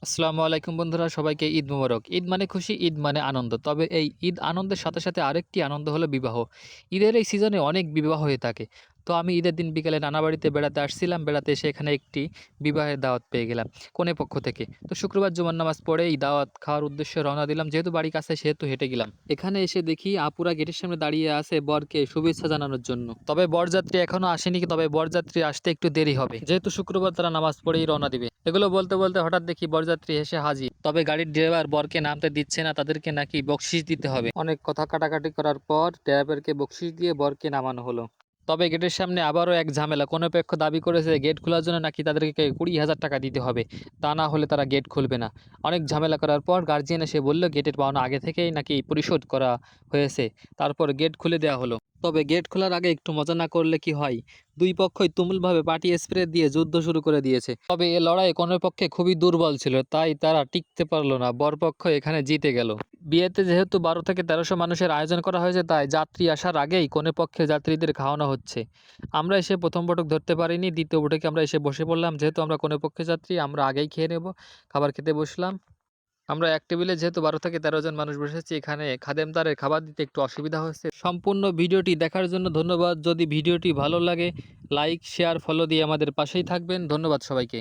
আসসালামু আলাইকুম বন্ধুরা, সবাইকে ঈদ মোবারক। ঈদ মানে খুশি, ঈদ মানে আনন্দ। তবে এই ঈদ আনন্দের সাথে সাথে আরেকটি আনন্দ হলো বিবাহ। ঈদের এই সিজনে অনেক বিবাহ হয়ে থাকে। তো আমি ঈদের দিন বিকেলে নানা বাড়িতে বেড়াতে আসছিলাম। বেড়াতে এসে এখানে একটি বিবাহের দাওয়াত পেয়ে গেলাম কনে পক্ষ থেকে। তো শুক্রবার জুমার নামাজ পড়ে এই দাওয়াত খাওয়ার উদ্দেশ্যে রওনা দিলাম। যেহেতু বাড়ি কাছে সেহেতু হেঁটে গেলাম। এখানে এসে দেখি আপুরা গেটের সামনে দাঁড়িয়ে আছে বরকে শুভেচ্ছা জানানোর জন্য। তবে বরযাত্রী এখনো আসেনি, তবে বরযাত্রী আসতে একটু দেরি হবে। যেহেতু শুক্রবার তারা নামাজ পড়েই রওনা দিবে। এগুলো বলতে বলতে হঠাৎ দেখি বরযাত্রী এসে হাজির। তবে গাড়ির ড্রাইভার বরকে নামতে দিচ্ছে না, তাদেরকে নাকি বকশিশ দিতে হবে। অনেক কথা কাটাকাটি করার পর ড্রাইভারকে বকশিশ দিয়ে বরকে নামানো হলো। তবে গেটের সামনে আবারও এক ঝামেলা। কোনো পক্ষ দাবি করেছে গেট খোলার জন্য নাকি তাদেরকে 20,000 টাকা দিতে হবে, তা না হলে তারা গেট খুলবে না। অনেক ঝামেলা করার পর গার্জিয়ান এসে বলল গেটের পাওনা আগে থেকেই নাকি পরিশোধ করা হয়েছে। তারপর গেট খুলে দেওয়া হলো। তবে গেট খোলার আগে একটু মজা না করলে কি হয়, দুই পক্ষই তুমুলভাবে পার্টি স্প্রে দিয়ে যুদ্ধ শুরু করে দিয়েছে। তবে এ লড়াই কনের পক্ষে খুবই দুর্বল ছিল, তাই তারা টিকতে পারলো না। বরপক্ষ এখানে জিতে গেল। বিয়েতে যেহেতু 12 থেকে 1300 মানুষের আয়োজন করা হয়েছে, তাই যাত্রী আসার আগেই কনে পক্ষের যাত্রীদের খাওয়ানো হচ্ছে। আমরা এসে প্রথম বটক ধরতে পারিনি, দ্বিতীয় বটকে আমরা এসে বসে পড়লাম। যেহেতু আমরা কনে পক্ষের যাত্রী, আমরা আগেই খেয়ে নেব। খাবার খেতে বসলাম। আমরা এক টেবিলে যেহেতু 12 থেকে 13 জন মানুষ বসেছি, এখানে খাদেমদারের খাবার দিতে একটু অসুবিধা হচ্ছে। সম্পূর্ণ ভিডিওটি দেখার জন্য ধন্যবাদ। যদি ভিডিওটি ভালো লাগে, লাইক শেয়ার ফলো দিয়ে আমাদের পাশেই থাকবেন। ধন্যবাদ সবাইকে।